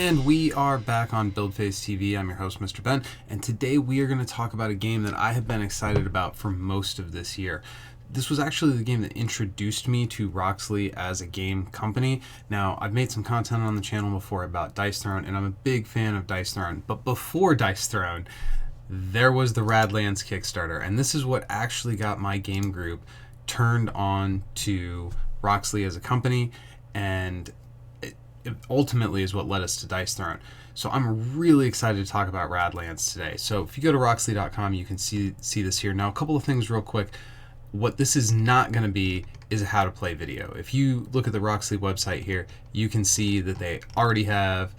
And we are back on BuildPhase TV. I'm your host, Mr. Ben, and today we are going to talk about a game that I have been excited about for most of this year. This was actually the game that introduced me to Roxley as a game company. Now, I've made some content on the channel before about Dice Throne, and I'm a big fan of Dice Throne. But before Dice Throne, there was the Radlands Kickstarter, and this is what actually got my game group turned on to Roxley as a company, and it ultimately is what led us to Dice Throne. So I'm really excited to talk about Radlands today. So if you go to roxley.com, you can see this here. Now, a couple of things real quick. What this is not going to be is a how to play video. If you look at the Roxley website here, you can see that they already have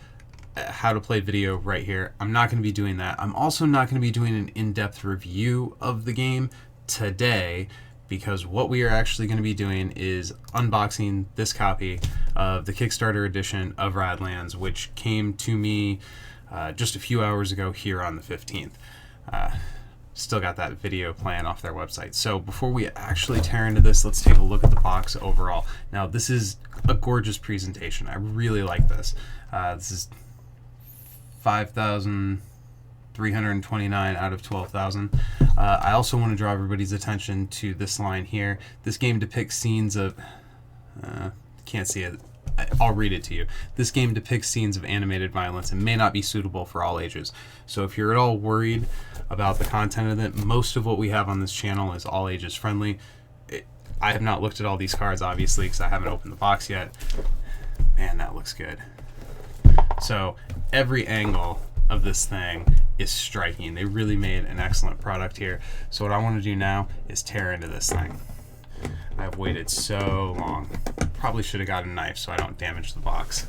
a how to play video right here. I'm not going to be doing that. I'm also not going to be doing an in-depth review of the game today, because what we are actually going to be doing is unboxing this copy of the Kickstarter edition of Radlands, which came to me just a few hours ago here on the 15th. Still got that video playing off their website. So before we actually tear into this, let's take a look at the box overall. Now, this is a gorgeous presentation. I really like this. This is 5,329 out of 12,000. I also want to draw everybody's attention to this line here. This game depicts scenes of... can't see it. I'll read it to you. This game depicts scenes of animated violence and may not be suitable for all ages. So if you're at all worried about the content of it, most of what we have on this channel is all ages friendly. I have not looked at all these cards, obviously, because I haven't opened the box yet. Man, that looks good. So every angle of this thing is striking. They really made an excellent product here. So what I want to do now is tear into this thing. I've waited so long. Probably should have got a knife so I don't damage the box.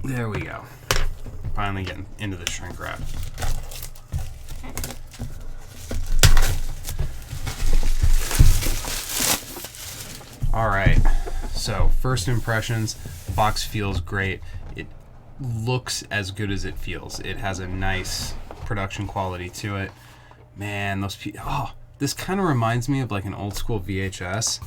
There we go. Finally getting into the shrink wrap. All right, so first impressions, the box feels great. It looks as good as it feels. It has a nice production quality to it. Man, this kind of reminds me of like an old school VHS.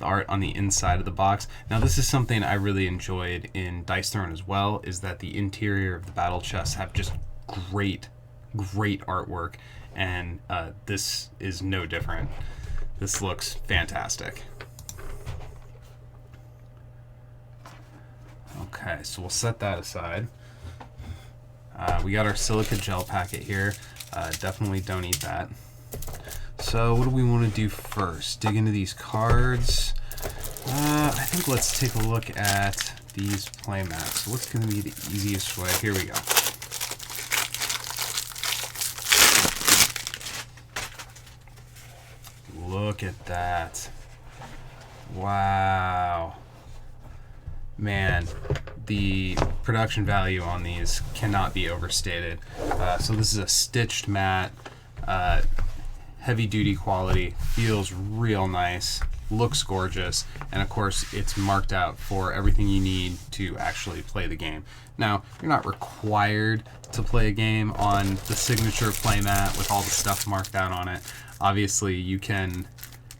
The art on the inside of the box. Now, this is something I really enjoyed in Dice Throne as well, is that the interior of the battle chests have just great artwork, and this is no different. This looks fantastic. Okay, so we'll set that aside. We got our silica gel packet here. Definitely don't eat that. So what do we want to do first? Dig into these cards. I think let's take a look at these playmats. So what's going to be the easiest way? Here we go. Look at that. Wow. Man, the production value on these cannot be overstated. So this is a stitched mat, heavy duty quality, feels real nice, looks gorgeous, and of course it's marked out for everything you need to actually play the game. Now, you're not required to play a game on the signature playmat with all the stuff marked out on it. Obviously, you can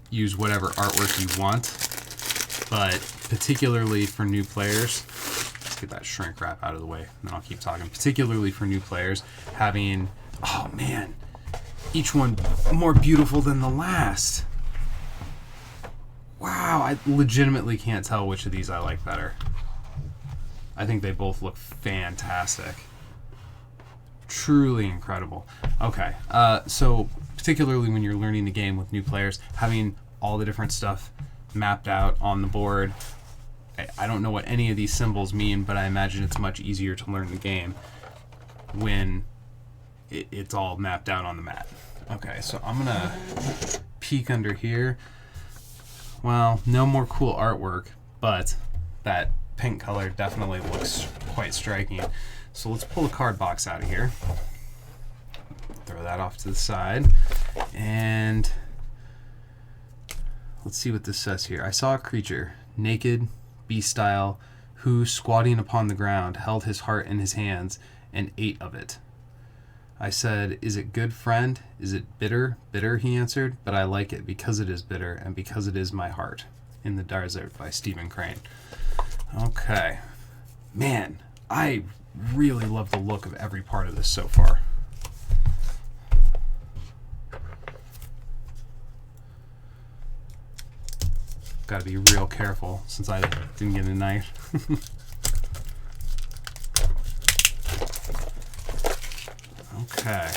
use whatever artwork you want, but particularly for new players, let's get that shrink wrap out of the way, and then I'll keep talking. Particularly for new players, having, oh man, each one more beautiful than the last. Wow, I legitimately can't tell which of these I like better. I think they both look fantastic. Truly incredible. Okay, so particularly when you're learning the game with new players, having all the different stuff mapped out on the board. I don't know what any of these symbols mean, but I imagine it's much easier to learn the game when it's all mapped out on the mat. Okay, so I'm gonna peek under here. Well, no more cool artwork, but that pink color definitely looks quite striking. So let's pull the card box out of here. Throw that off to the side. And let's see what this says here. I saw a creature, naked, B-style, who, squatting upon the ground, held his heart in his hands and ate of it. I said, "Is it good, friend? Is it bitter?" "Bitter," he answered, "but I like it because it is bitter and because it is my heart." In the Desert by Stephen Crane. Okay. Man, I really love the look of every part of this so far. Gotta be real careful since I didn't get a knife. Okay.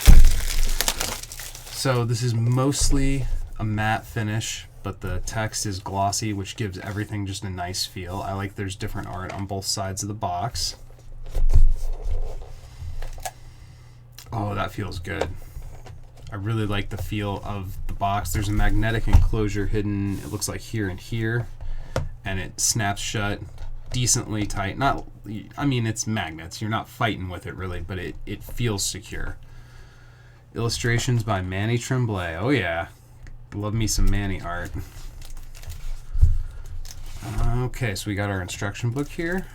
So this is mostly a matte finish, but the text is glossy, which gives everything just a nice feel. I like there's different art on both sides of the box. Oh, that feels good. I really like the feel of the box. There's a magnetic enclosure hidden, it looks like here and here, and it snaps shut decently tight. Not, I mean, it's magnets. You're not fighting with it really, but it feels secure. Illustrations by Manny Tremblay. Oh yeah, love me some Manny art. Okay, so we got our instruction book here.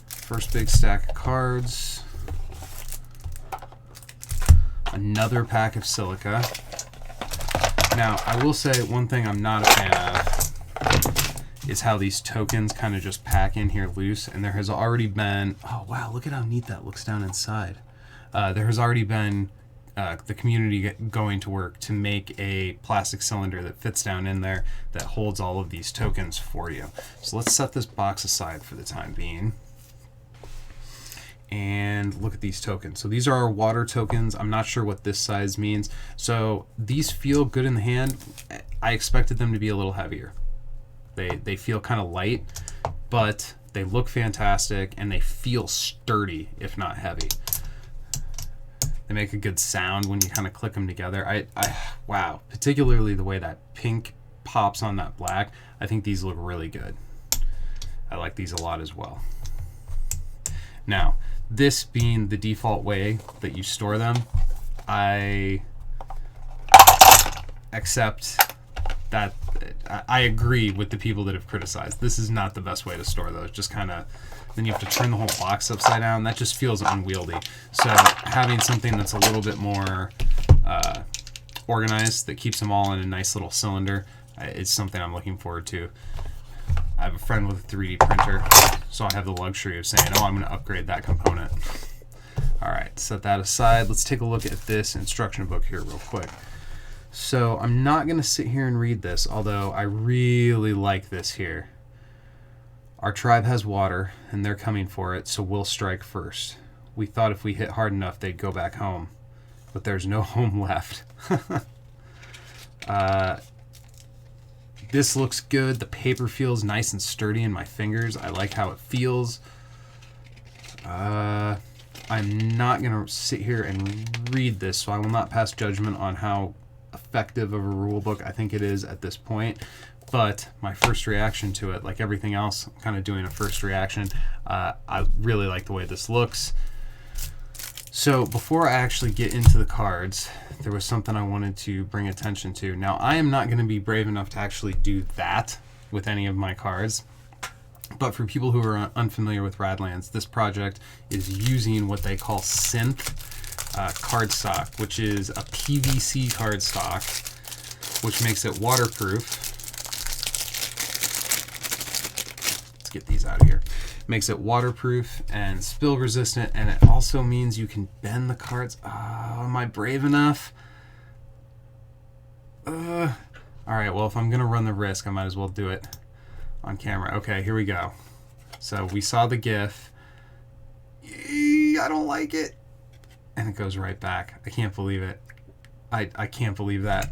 First big stack of cards. Another pack of silica. Now, I will say one thing I'm not a fan of is how these tokens kind of just pack in here loose, and there has already been, oh wow, look at how neat that looks down inside. There has already been the community going to work to make a plastic cylinder that fits down in there that holds all of these tokens for you. So let's set this box aside for the time being. And look at these tokens. So these are our water tokens. I'm not sure what this size means. So these feel good in the hand. I expected them to be a little heavier. They feel kind of light, but they look fantastic and they feel sturdy, if not heavy. They make a good sound when you kind of click them together. Wow, particularly the way that pink pops on that black. I think these look really good. I like these a lot as well. Now, this being the default way that you store them, I accept that. I agree with the people that have criticized. This is not the best way to store those. Just kind of, then you have to turn the whole box upside down. That just feels unwieldy. So having something that's a little bit more organized, that keeps them all in a nice little cylinder, is something I'm looking forward to. I have a friend with a 3D printer, so I have the luxury of saying, oh, I'm going to upgrade that component. All right, set that aside. Let's take a look at this instruction book here real quick. So I'm not going to sit here and read this, although I really like this here. Our tribe has water, and they're coming for it, so we'll strike first. We thought if we hit hard enough, they'd go back home. But there's no home left. This looks good. The paper feels nice and sturdy in my fingers. I like how it feels. I'm not going to sit here and read this, so I will not pass judgment on how effective of a rule book I think it is at this point. But my first reaction to it, like everything else, I'm kind of doing a first reaction. I really like the way this looks. So before I actually get into the cards, there was something I wanted to bring attention to. Now, I am not going to be brave enough to actually do that with any of my cards. But for people who are unfamiliar with Radlands, this project is using what they call synth cardstock, which is a PVC cardstock, which makes it waterproof. Let's get these out of here. Makes it waterproof and spill resistant, and it also means you can bend the cards. Am I brave enough? All right, well, if I'm gonna run the risk, I might as well do it on camera. Okay, here we go. So we saw the GIF. I don't like it. And it goes right back. I can't believe it. I can't believe that.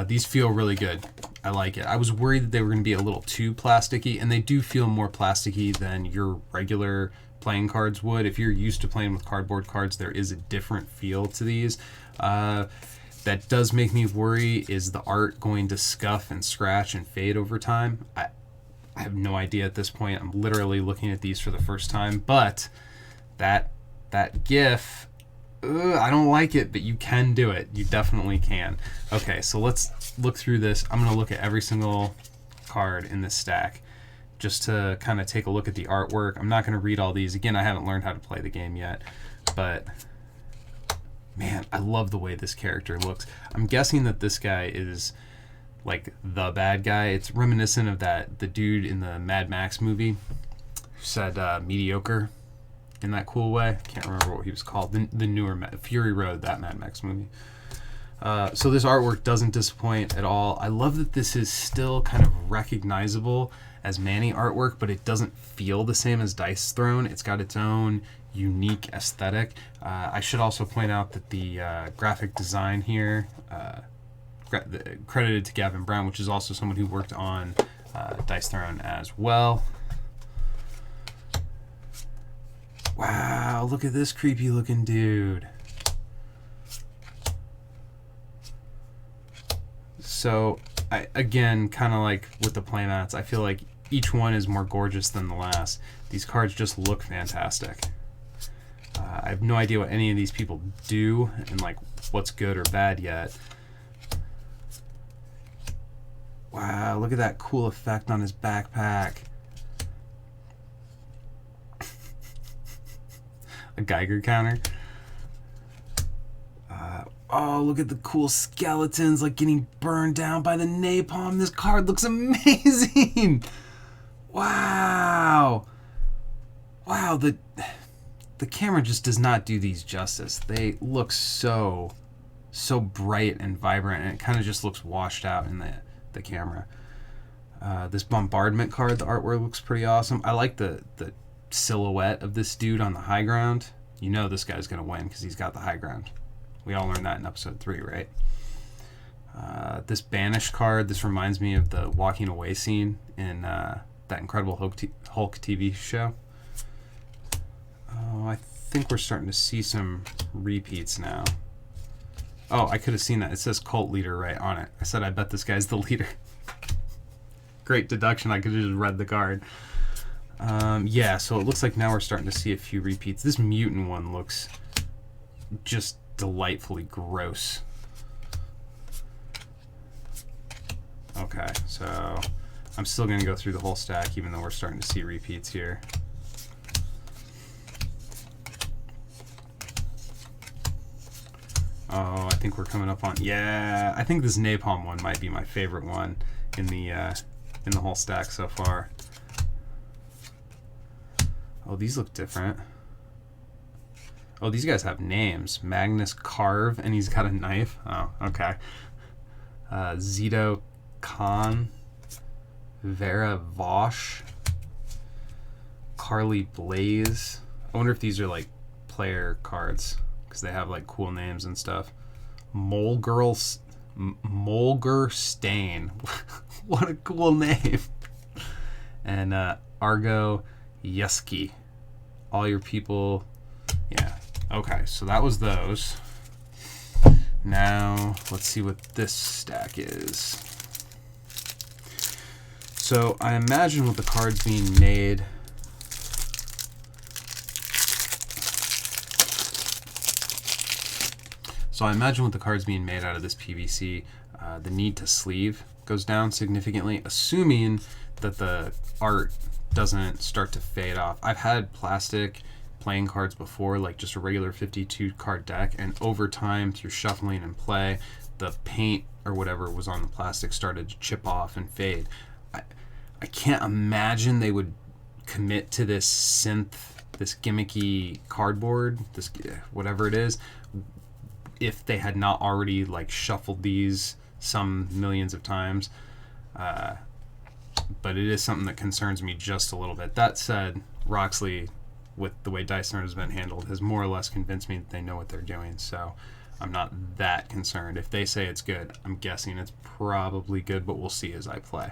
These feel really good. I like it. I was worried that they were going to be a little too plasticky, and they do feel more plasticky than your regular playing cards would. If you're used to playing with cardboard cards, there is a different feel to these. That does make me worry, is the art going to scuff and scratch and fade over time? I have no idea at this point. I'm literally looking at these for the first time, but that GIF, I don't like it, but you can do it. You definitely can. Okay, so let's look through this. I'm going to look at every single card in this stack. just to kind of take a look at the artwork. I'm not going to read all these. Again, I haven't learned how to play the game yet, but man, I love the way this character looks. I'm guessing that this guy is like the bad guy. It's reminiscent of the dude in the Mad Max movie who said mediocre in that cool way. I can't remember what he was called. The newer Fury Road, that Mad Max movie. So this artwork doesn't disappoint at all. I love that this is still kind of recognizable as Manny artwork, but it doesn't feel the same as Dice Throne. It's got its own unique aesthetic. I should also point out that the graphic design here, credited to Gavin Brown, which is also someone who worked on Dice Throne as well. Wow, look at this creepy looking dude. So, again, kind of like with the playmats, I feel like each one is more gorgeous than the last. These cards just look fantastic. I have no idea what any of these people do and like what's good or bad yet. Wow, look at that cool effect on his backpack. A Geiger counter. Oh, look at the cool skeletons like getting burned down by the napalm. This card looks amazing. Wow. Wow, the camera just does not do these justice. They look so bright and vibrant, and it kind of just looks washed out in the camera. This bombardment card, the artwork looks pretty awesome. I like the silhouette of this dude on the high ground. You know this guy's going to win because he's got the high ground. We all learned that in episode 3, right? This Banish card, this reminds me of the walking away scene in that Incredible Hulk TV show. Oh, I think we're starting to see some repeats now. Oh, I could have seen that. It says cult leader right on it. I said I bet this guy's the leader. Great deduction. I could have just read the card. Yeah, so it looks like now we're starting to see a few repeats. This mutant one looks just delightfully gross. Okay, so I'm still going to go through the whole stack even though we're starting to see repeats here. Oh, I think we're coming up on... Yeah, I think this napalm one might be my favorite one in the whole stack so far. Oh, these look different. Oh, these guys have names. Magnus Carve, and he's got a knife. Oh, okay. Zito Khan. Vera Vosh. Carly Blaze. I wonder if these are like player cards because they have like cool names and stuff. Molger Stain. What a cool name. And Argo Yeski. All your people. Yeah. Okay, so that was those. Now, let's see what this stack is. So, I imagine with the cards being made... out of this PVC, the need to sleeve goes down significantly, assuming that the art doesn't start to fade off. I've had plastic playing cards before, like just a regular 52 card deck, and over time through shuffling and play, the paint or whatever was on the plastic started to chip off and fade. I can't imagine they would commit to this synth, this gimmicky cardboard, this whatever it is, if they had not already like shuffled these some millions of times. But it is something that concerns me just a little bit. That said, Roxley, with the way Dice Throne has been handled, has more or less convinced me that they know what they're doing, so I'm not that concerned. If they say it's good, I'm guessing it's probably good, but we'll see as I play.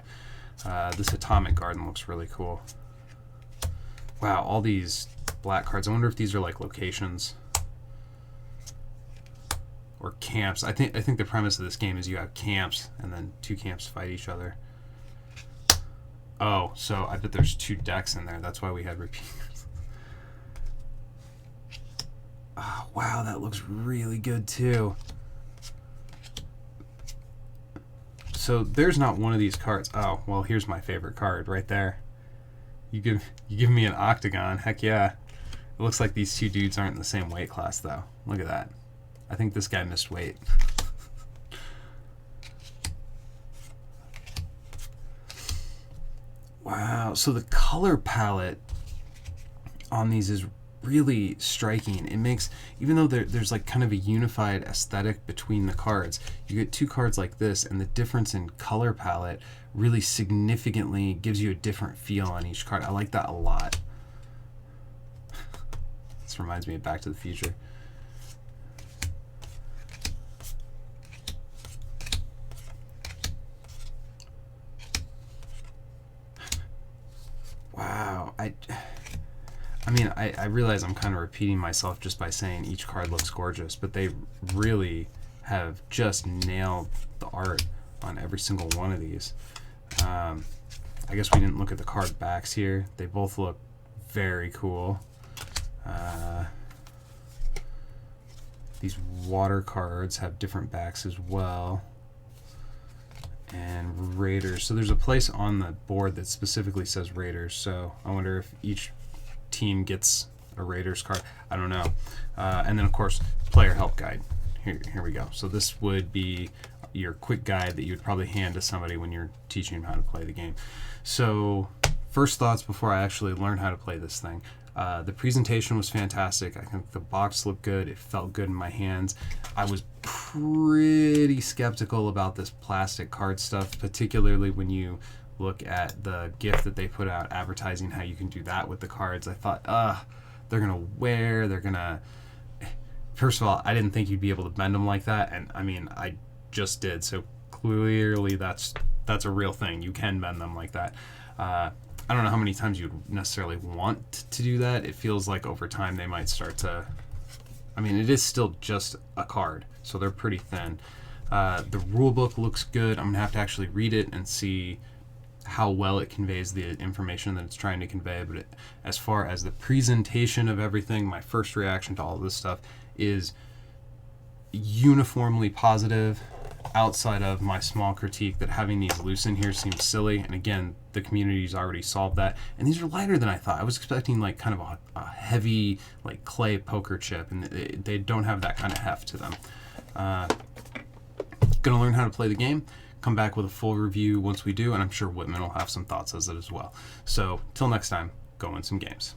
This Atomic Garden looks really cool. Wow, all these black cards. I wonder if these are like locations or camps. I think the premise of this game is you have camps and then 2 camps fight each other. Oh, so I bet there's 2 decks in there. That's why we had repeaters. Oh, wow, that looks really good too. So there's not one of these cards. Oh, well, here's my favorite card right there. you give me an octagon. Heck yeah. It looks like these two dudes aren't in the same weight class though. Look at that. I think this guy missed weight. Wow. So the color palette on these is really striking. It makes, even though there's like kind of a unified aesthetic between the cards, you get two cards like this, and the difference in color palette really significantly gives you a different feel on each card. I like that a lot. This reminds me of Back to the Future. Wow. I mean, I realize I'm kind of repeating myself just by saying each card looks gorgeous, but they really have just nailed the art on every single one of these. I guess we didn't look at the card backs here. They both look very cool. These water cards have different backs as well. And Raiders. So there's a place on the board that specifically says Raiders. So I wonder if each team gets a Raiders card. I don't know. And then of course, player help guide. Here we go. So this would be your quick guide that you would probably hand to somebody when you're teaching them how to play the game. So first thoughts before I actually learn how to play this thing. The presentation was fantastic. I think the box looked good. It felt good in my hands. I was pretty skeptical about this plastic card stuff, particularly when you look at the gift that they put out advertising how you can do that with the cards. I thought, they're going to wear, they're going to... First of all, I didn't think you'd be able to bend them like that, and I mean, I just did, so clearly that's a real thing. You can bend them like that. I don't know how many times you'd necessarily want to do that. It feels like over time they might start to... I mean, it is still just a card, so they're pretty thin. The rule book looks good. I'm going to have to actually read it and see how well it conveys the information that it's trying to convey. But as far as the presentation of everything, my first reaction to all of this stuff is uniformly positive, outside of my small critique that having these loose in here seems silly. And again, the community's already solved that. And these are lighter than I thought. I was expecting like kind of a heavy like clay poker chip, and they don't have that kind of heft to them. Gonna learn how to play the game, come back with a full review once we do, and I'm sure Whitman will have some thoughts as it as well. So till next time, go win some games.